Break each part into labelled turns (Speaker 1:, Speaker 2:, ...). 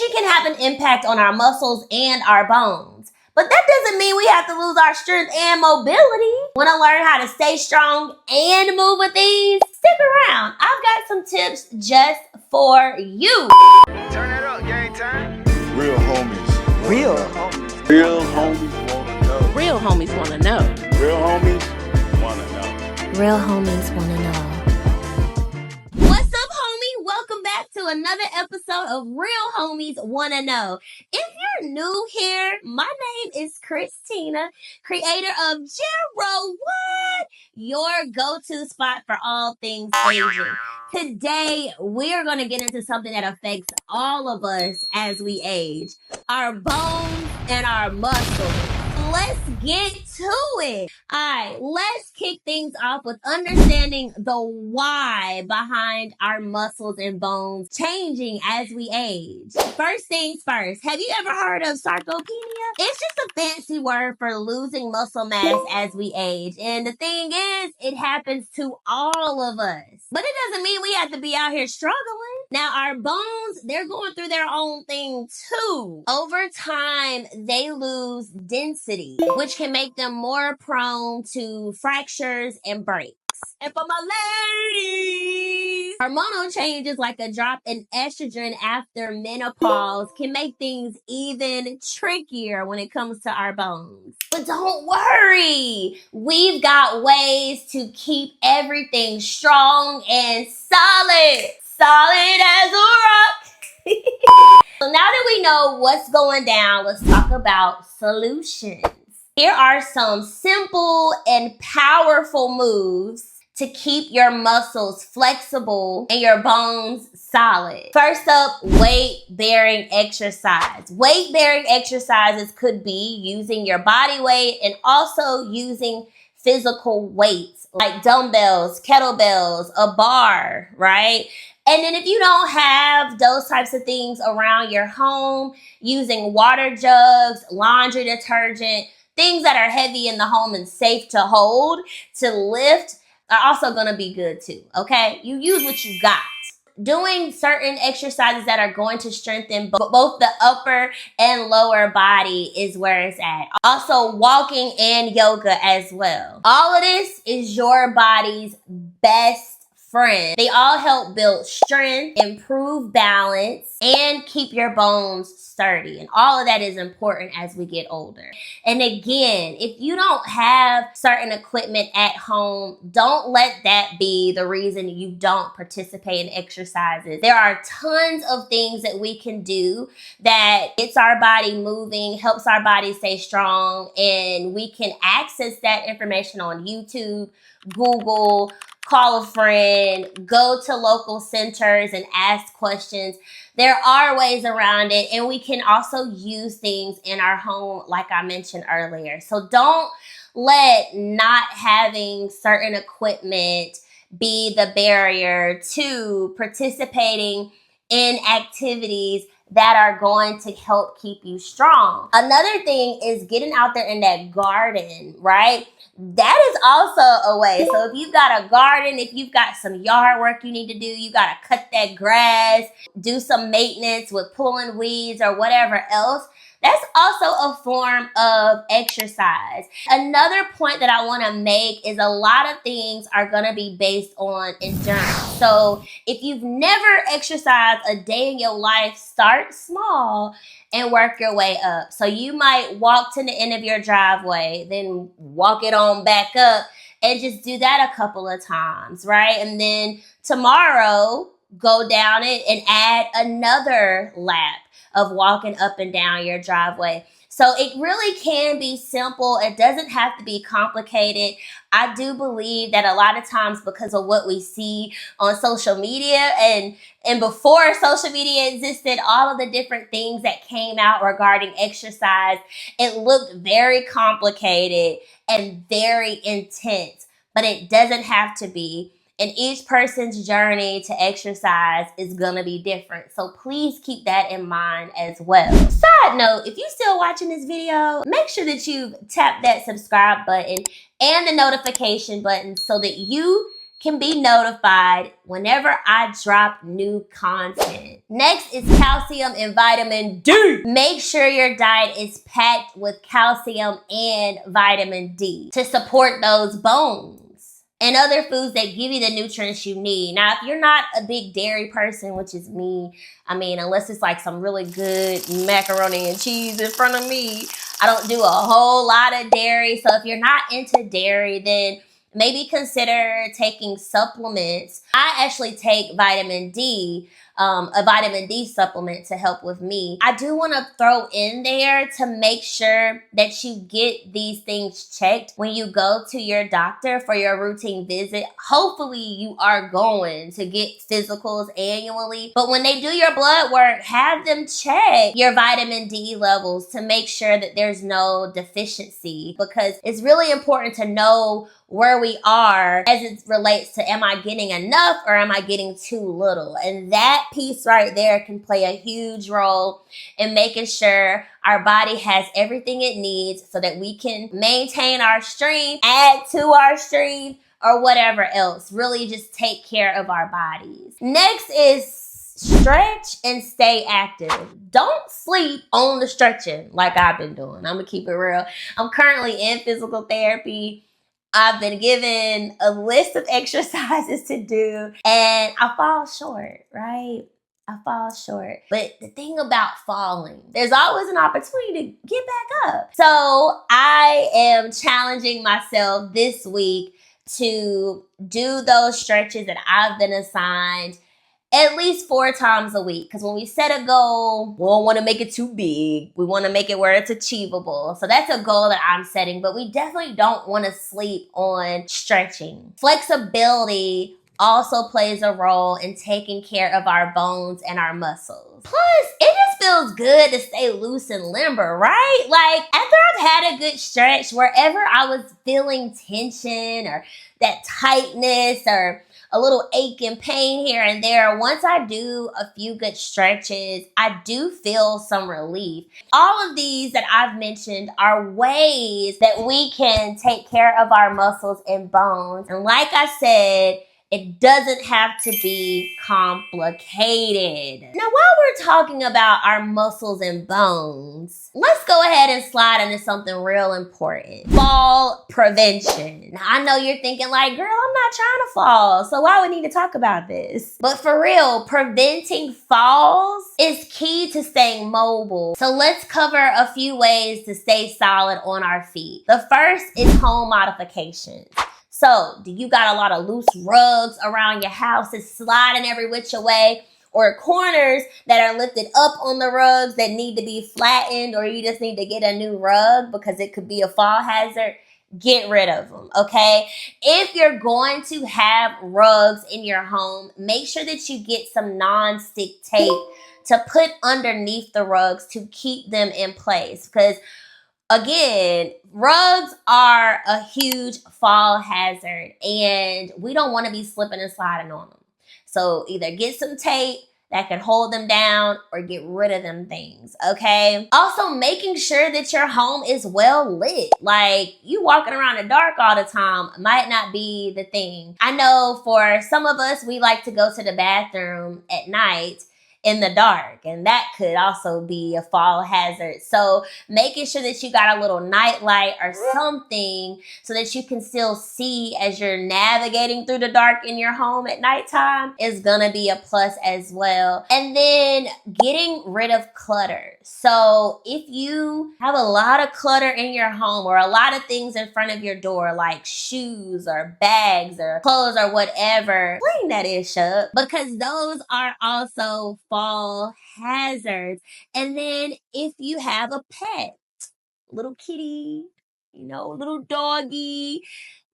Speaker 1: Aging can have an impact on our muscles and our bones. But that doesn't mean we have to lose our strength and mobility. Want to learn how to stay strong and move with ease? Stick around. I've got some tips just for you.
Speaker 2: Turn that up, gang time.
Speaker 3: Real homies.
Speaker 4: Real homies.
Speaker 3: Real homies wanna know.
Speaker 4: Real homies want to know.
Speaker 3: Real homies wanna know.
Speaker 1: Real homies want to know. What's up, homie? Welcome back to another episode of Real Homies Wanna Know. If you're new here, my name is Christina, creator of Gero-what, your go-to spot for all things aging. Today, we're going to get into something that affects all of us as we age, our bones and our muscles. Let's get to it. All right, let's kick things off with understanding the why behind our muscles and bones changing as we age. First things first, have you ever heard of sarcopenia? It's just a fancy word for losing muscle mass as we age. And the thing is, it happens to all of us. But it doesn't mean we have to be out here struggling. Now, our bones, they're going through their own thing too. Over time, they lose density, which can make them more prone to fractures and breaks. And for my ladies, hormonal changes like a drop in estrogen after menopause can make things even trickier when it comes to our bones. But don't worry, we've got ways to keep everything strong and solid. Solid as a rock. So now that we know what's going down, let's talk about solutions. Here are some simple and powerful moves to keep your muscles flexible and your bones solid. First up, weight-bearing exercise. Weight-bearing exercises could be using your body weight and also using physical weights like dumbbells, kettlebells, a bar, right? And then if you don't have those types of things around your home, using water jugs, laundry detergent, things that are heavy in the home and safe to hold, to lift, are also going to be good too, okay? You use what you got. Doing certain exercises that are going to strengthen both the upper and lower body is where it's at. Also, walking and yoga as well. All of this is your body's best friend. They all help build strength, improve balance, and keep your bones sturdy. And all of that is important as we get older. And again, if you don't have certain equipment at home, don't let that be the reason you don't participate in exercises. There are tons of things that we can do that gets our body moving, helps our body stay strong, and we can access that information on YouTube, Google, call a friend, go to local centers and ask questions. There are ways around it, and we can also use things in our home like I mentioned earlier. So don't let not having certain equipment be the barrier to participating in activities that are going to help keep you strong. Another thing is getting out there in that garden, right? That is also a way. So if you've got a garden, if you've got some yard work you need to do, you got to cut that grass, do some maintenance with pulling weeds or whatever else, that's also a form of exercise. Another point that I want to make is a lot of things are going to be based on endurance. So if you've never exercised a day in your life, start small and work your way up. So you might walk to the end of your driveway, then walk it on back up and just do that a couple of times, right? And then tomorrow, go down it and add another lap of walking up and down your driveway. So it really can be simple. It doesn't have to be complicated. I do believe that a lot of times because of what we see on social media and before social media existed, all of the different things that came out regarding exercise, it looked very complicated and very intense, but it doesn't have to be. And each person's journey to exercise is going to be different. So please keep that in mind as well. Side note, if you're still watching this video, make sure that you tap that subscribe button and the notification button so that you can be notified whenever I drop new content. Next is calcium and vitamin D. Make sure your diet is packed with calcium and vitamin D to support those bones and other foods that give you the nutrients you need. Now, if you're not a big dairy person, which is me, I mean, unless it's like some really good macaroni and cheese in front of me, I don't do a whole lot of dairy. So if you're not into dairy, then maybe consider taking supplements. I actually take vitamin D, a vitamin D supplement to help with me. I do want to throw in there to make sure that you get these things checked when you go to your doctor for your routine visit. Hopefully you are going to get physicals annually, but when they do your blood work, have them check your vitamin D levels to make sure that there's no deficiency, because it's really important to know where we are as it relates to, am I getting enough or am I getting too little? And that piece right there can play a huge role in making sure our body has everything it needs so that we can maintain our strength, add to our strength, or whatever else. Really just take care of our bodies. Next is stretch and stay active. Don't sleep on the stretching like I've been doing. I'm gonna keep it real. I'm currently in physical therapy. I've been given a list of exercises to do and I fall short, right? I fall short. But the thing about falling, there's always an opportunity to get back up. So I am challenging myself this week to do those stretches that I've been assigned at least 4 times a week. Because when we set a goal, we don't want to make it too big. We want to make it where it's achievable. So that's a goal that I'm setting, but we definitely don't want to sleep on stretching. Flexibility also plays a role in taking care of our bones and our muscles. Plus, it just feels good to stay loose and limber, right? Like, after I've had a good stretch, wherever I was feeling tension or that tightness or a little ache and pain here and there, once I do a few good stretches, I do feel some relief. All of these that I've mentioned are ways that we can take care of our muscles and bones. And like I said, it doesn't have to be complicated. Now, while we're talking about our muscles and bones, let's go ahead and slide into something real important. Fall prevention. Now, I know you're thinking like, girl, I'm not trying to fall, so why would we need to talk about this? But for real, preventing falls is key to staying mobile. So let's cover a few ways to stay solid on our feet. The first is home modifications. So, do you got a lot of loose rugs around your house that's sliding every which way, or corners that are lifted up on the rugs that need to be flattened, or you just need to get a new rug because it could be a fall hazard? Get rid of them, okay? If you're going to have rugs in your home, make sure that you get some non-stick tape to put underneath the rugs to keep them in place, because again, rugs are a huge fall hazard and we don't want to be slipping and sliding on them. So either get some tape that can hold them down or get rid of them things, okay? Also, making sure that your home is well lit. Like, you walking around in the dark all the time might not be the thing. I know for some of us, we like to go to the bathroom at night in the dark, and that could also be a fall hazard. So making sure that you got a little night light or something so that you can still see as you're navigating through the dark in your home at nighttime is gonna be a plus as well. And then getting rid of clutter. So if you have a lot of clutter in your home or a lot of things in front of your door, like shoes or bags or clothes or whatever, clean that ish up, because those are also fall hazards. And then if you have a pet, little kitty, little doggy,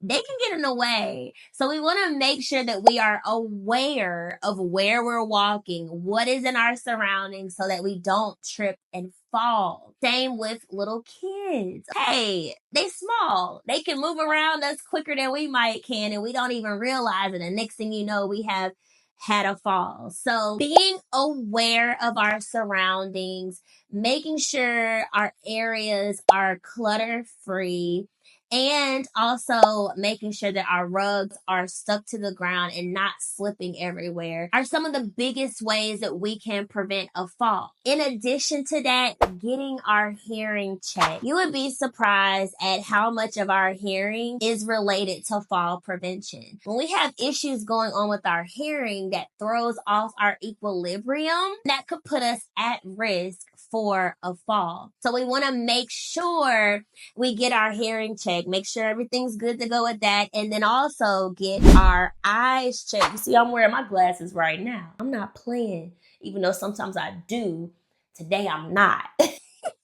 Speaker 1: they can get in the way. So we want to make sure that we are aware of where we're walking, what is in our surroundings, so that we don't trip and fall. Same with little kids. Hey, they small. They can move around us quicker than we might can, and we don't even realize it. And next thing you know, we have had a fall. So being aware of our surroundings, making sure our areas are clutter free, And also making sure that our rugs are stuck to the ground and not slipping everywhere are some of the biggest ways that we can prevent a fall. In addition to that, getting our hearing checked. You would be surprised at how much of our hearing is related to fall prevention. When we have issues going on with our hearing that throws off our equilibrium, that could put us at risk for a fall. So we want to make sure we get our hearing checked, make sure everything's good to go with that, and then also get our eyes checked. You see, I'm wearing my glasses right now. I'm not playing, even though sometimes I do. Today I'm not.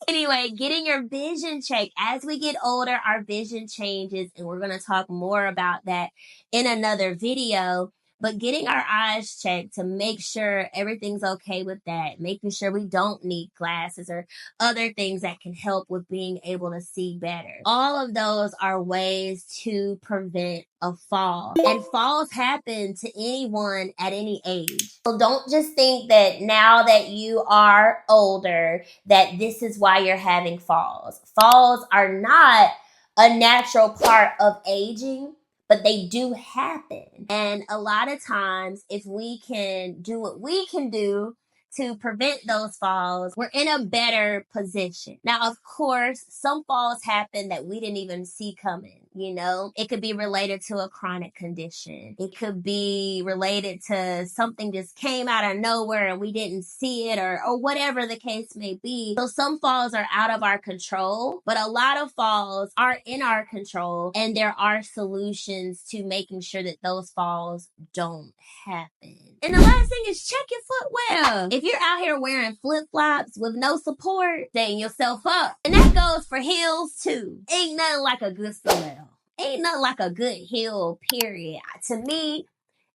Speaker 1: Anyway, getting your vision checked. As we get older, our vision changes, and we're going to talk more about that in another video. But getting our eyes checked to make sure everything's okay with that, making sure we don't need glasses or other things that can help with being able to see better. All of those are ways to prevent a fall. And falls happen to anyone at any age. So don't just think that now that you are older, that this is why you're having falls. Falls are not a natural part of aging, but they do happen. And a lot of times, if we can do what we can do to prevent those falls, we're in a better position. Now, of course, some falls happen that we didn't even see coming. You know, it could be related to a chronic condition. It could be related to something just came out of nowhere and we didn't see it, or whatever the case may be. So some falls are out of our control, but a lot of falls are in our control, and there are solutions to making sure that those falls don't happen. And the last thing is check your footwear. If you're out here wearing flip-flops with no support, setting yourself up. And that goes for heels too. Ain't nothing like a good stiletto. Ain't nothing like a good heel, period. To me,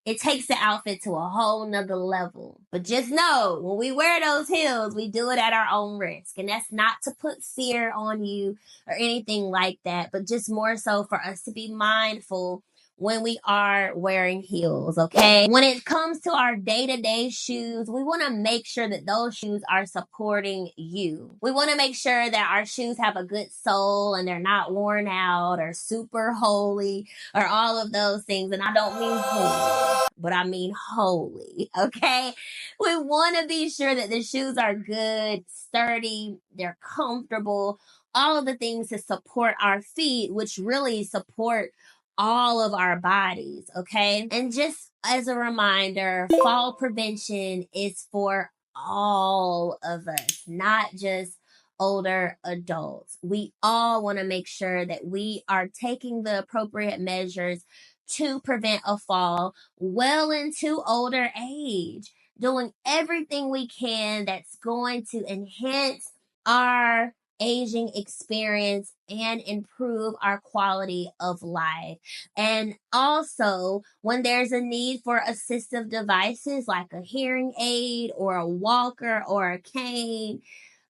Speaker 1: it takes the outfit to a whole nother level. But just know, when we wear those heels, we do it at our own risk. And that's not to put fear on you or anything like that, but just more so for us to be mindful when we are wearing heels, okay? When it comes to our day-to-day shoes, we want to make sure that those shoes are supporting you. We want to make sure that our shoes have a good sole and they're not worn out or super holy or all of those things. And I don't mean holy, but I mean holy, okay? We want to be sure that the shoes are good, sturdy, they're comfortable, all of the things to support our feet, which really support all of our bodies, okay? And just as a reminder, fall prevention is for all of us, not just older adults. We all want to make sure that we are taking the appropriate measures to prevent a fall well into older age, doing everything we can that's going to enhance our aging experience and improve our quality of life. And also, when there's a need for assistive devices like a hearing aid or a walker or a cane,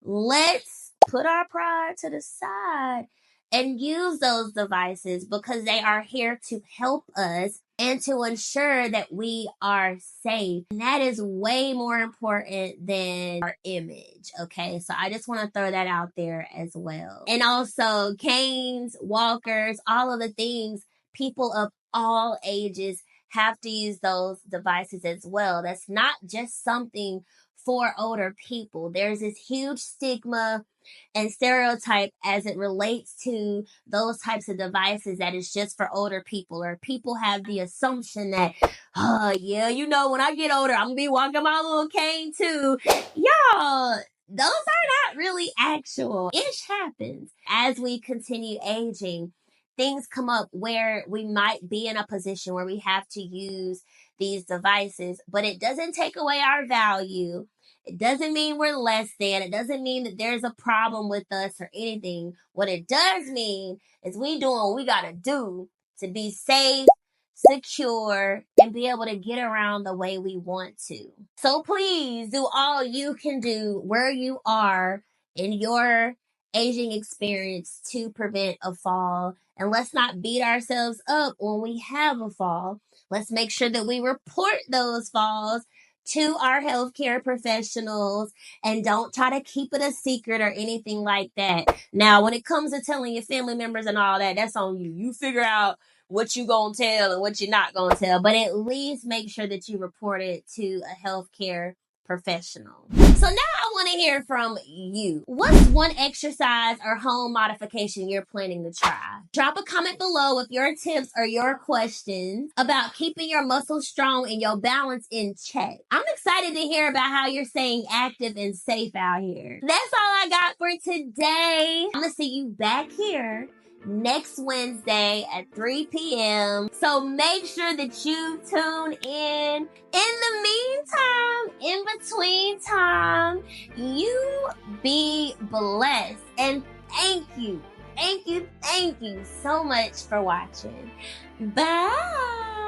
Speaker 1: let's put our pride to the side and use those devices, because they are here to help us and to ensure that we are safe. And that is way more important than our image, okay? So I just want to throw that out there as well. And also canes, walkers, all of the things, people of all ages have to use those devices as well. That's not just something for older people. There's this huge stigma and stereotype as it relates to those types of devices that is just for older people, or people have the assumption that, oh yeah, you know, when I get older, I'm gonna be walking my little cane too. Y'all, those are not really actual. Ish happens. As we continue aging, things come up where we might be in a position where we have to use these devices, but it doesn't take away our value. It doesn't mean we're less than. It doesn't mean that there's a problem with us or anything. What it does mean is we doing what we gotta do to be safe, secure, and be able to get around the way we want to. So please do all you can do where you are in your aging experience to prevent a fall. And let's not beat ourselves up when we have a fall. Let's make sure that we report those falls to our healthcare professionals, and don't try to keep it a secret or anything like that. Now, when it comes to telling your family members and all that, that's on you. You figure out what you gonna tell and what you're not gonna tell, but at least make sure that you report it to a healthcare professional. So now I want to hear from you. What's one exercise or home modification you're planning to try? Drop a comment below with your tips or your questions about keeping your muscles strong and your balance in check. I'm excited to hear about how you're staying active and safe out here. That's all I got for today. I'm gonna see you back here next Wednesday at 3 p.m. So make sure that you tune in. In the meantime, in between time, you be blessed. And thank you so much for watching. Bye.